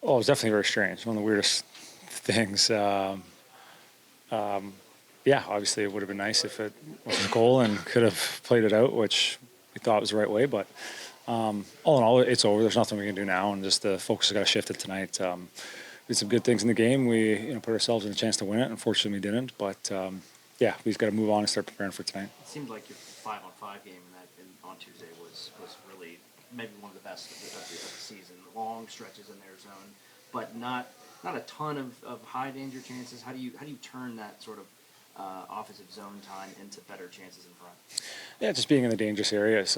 Oh, it was definitely very strange. One of the weirdest things. Yeah, obviously it would have been nice if it was a goal and could have played it out, which we thought was the right way. But all in all, it's over. There's nothing we can do now, and just the focus has got to shift it tonight. We did some good things in the game. We put ourselves in a chance to win it. Unfortunately, we didn't. But yeah, we've got to move on and start preparing for tonight. It seemed like your 5-on-5 game on Tuesday was really maybe one of the best of the season. Long stretches in their zone, but not a ton of high danger chances. How do you turn that sort of offensive zone time into better chances in front? Yeah, just being in the dangerous areas.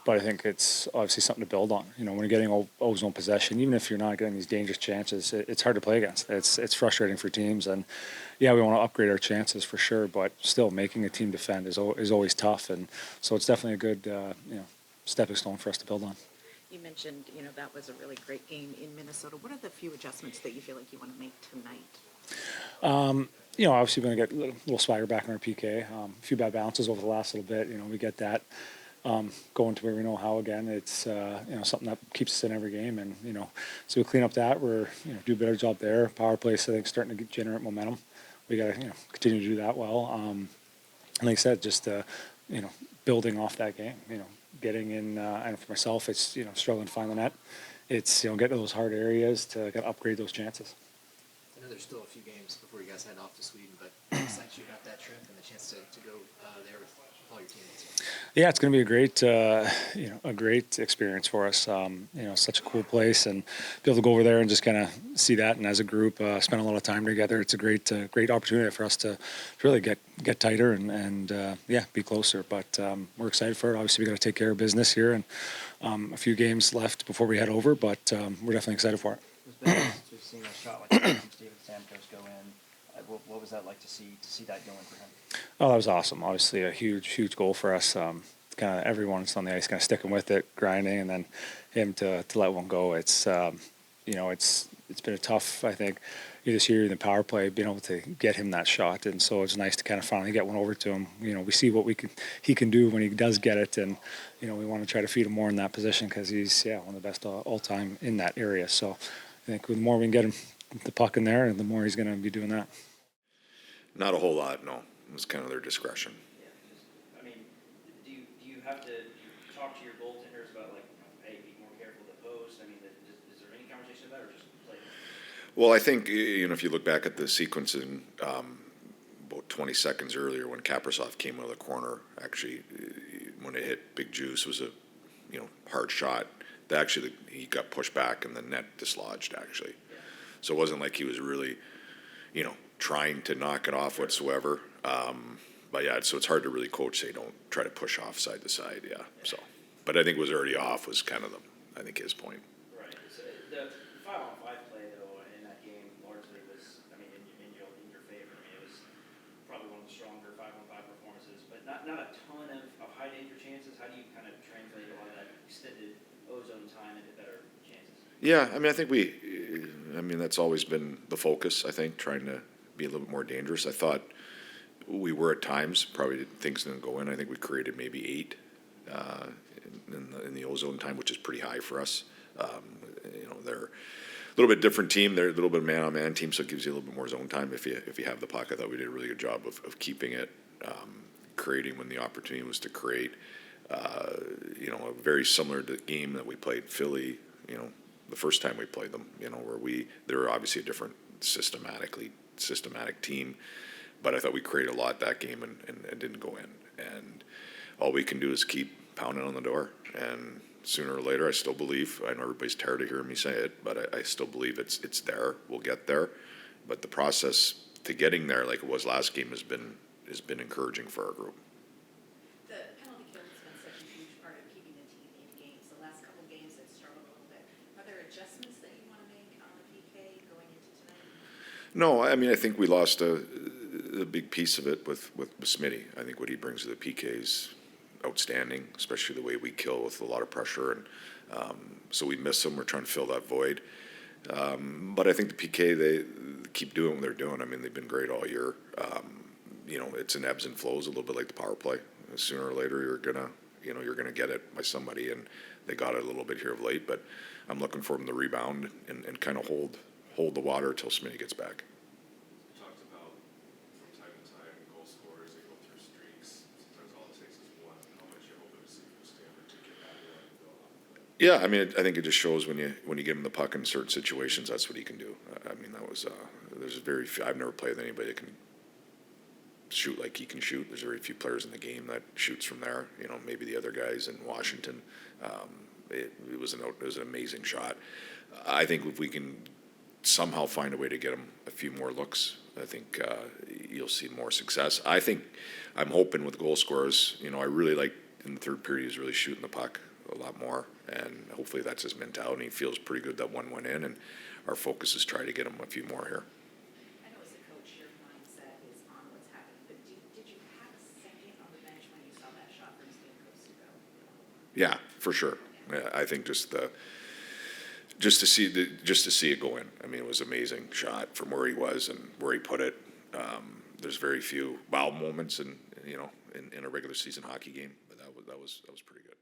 But I think it's obviously something to build on. When you're getting ozone possession, even if you're not getting these dangerous chances, it's hard to play against. It's frustrating for teams, and yeah, we want to upgrade our chances for sure. But still, making a team defend is always tough, and so it's definitely a good stepping stone for us to build on. You mentioned, that was a really great game in Minnesota. What are the few adjustments that you feel like you want to make tonight? Obviously we're going to get a little swagger back in our PK. A few bad bounces over the last little bit. We get that going to where we know how again. It's something that keeps us in every game, and so we clean up that. We're do a better job there. Power play, I think, starting to generate momentum. We got to continue to do that well. And like I said, just building off that game. Getting in, and for myself, it's struggling to find the net. It's getting to those hard areas to upgrade those chances. I know there's still a few games before you guys head off to Sweden, but excited you got that trip and the chance to go there with all your teammates. Yeah, it's going to be a great experience for us. Such a cool place, and be able to go over there and just kind of see that, and as a group, spend a lot of time together. It's a great opportunity for us to really get tighter and be closer. But we're excited for it. Obviously, we got to take care of business here, and a few games left before we head over. But we're definitely excited for it. It's been nice to have seen a shot like that from Steven Stamkos go in. What was that like to see that going for him? Oh, that was awesome. Obviously, a huge goal for us. Kind of everyone that's on the ice kind of sticking with it, grinding, and then him to let one go. It's it's been a tough, I think, this year in the power play, being able to get him that shot, and so it's nice to kind of finally get one over to him. We see what he can do when he does get it, and we want to try to feed him more in that position because he's one of the best all time in that area. So I think the more we can get him the puck in there, the more he's going to be doing that. Not a whole lot, no. It was kind of their discretion. Yeah, do you have to talk to your goaltenders about hey, be more careful with the post? Is there any conversation about it, or just play? Well, I think if you look back at the sequencing, about 20 seconds earlier when Kaprizov came out of the corner, actually when it hit Big Juice was a hard shot. He got pushed back and the net dislodged actually. Yeah. So it wasn't like he was really trying to knock it off whatsoever. But yeah, so it's hard to really coach, say don't try to push off side to side. Yeah. So, but I think it was already off was kind of his point. Right. So the 5-on-5 play though in that game largely was, in your favor. It was probably one of the stronger 5-on-5 performances, but not a ton of high danger chances. How do you kind of translate a lot of that extended ozone time into better chances? Yeah, I think that's always been the focus. I think trying to be a little bit more dangerous. I thought we were at times. Probably things didn't go in. I think we created maybe 8 in the ozone time, which is pretty high for us. They're a little bit different team. They're a little bit man-on-man team, so it gives you a little bit more zone time if you have the puck. I thought we did a really good job of keeping it, creating when the opportunity was to create. Very similar to the game that we played Philly. The first time we played them. Where they were obviously a different systematic team, but I thought we created a lot that game and didn't go in. And all we can do is keep pounding on the door. And sooner or later, I still believe. I know everybody's tired of hearing me say it, but I still believe it's there. We'll get there. But the process to getting there, like it was last game, has been encouraging for our group. The penalty kill has been such a huge part of keeping the team in games. The last couple games have struggled a little bit. Are there adjustments that you want to make on the PK going into tonight? No, I think we lost a big piece of it with Smitty. I think what he brings to the PK is outstanding, especially the way we kill with a lot of pressure, and so we miss him. We're trying to fill that void. But I think the PK, they keep doing what they're doing. They've been great all year. It's in ebbs and flows, a little bit like the power play. Sooner or later, you're gonna you know, you're going to get it by somebody, and they got it a little bit here of late. But I'm looking for them to rebound and kind of hold the water until Smitty gets back. You talked about from time to time goal scorers, they go through streaks. Sometimes all it takes is one. How much you hoping to see from Stanford to get that one and build off of that? Yeah, I mean, I think it just shows when you give him the puck in certain situations, that's what he can do. I mean, that was there's very few, I've never played with anybody that can shoot like he can shoot. There's very few players in the game that shoots from there. You know, maybe the other guys in Washington. It was an amazing shot. I think if we can somehow find a way to get him a few more looks, I think you'll see more success. I'm hoping with goal scorers, you know, I really like in the third period he's really shooting the puck a lot more, and hopefully that's his mentality. He feels pretty good that one went in, and our focus is try to get him a few more here. I know as a coach, your mindset is on what's happening, but did you have a second on the bench when you saw that shot from Stamkos to go? Yeah, for sure. Yeah, I think just to see it go in. I mean, it was an amazing shot from where he was and where he put it. There's very few wow moments in a regular season hockey game, but that was pretty good.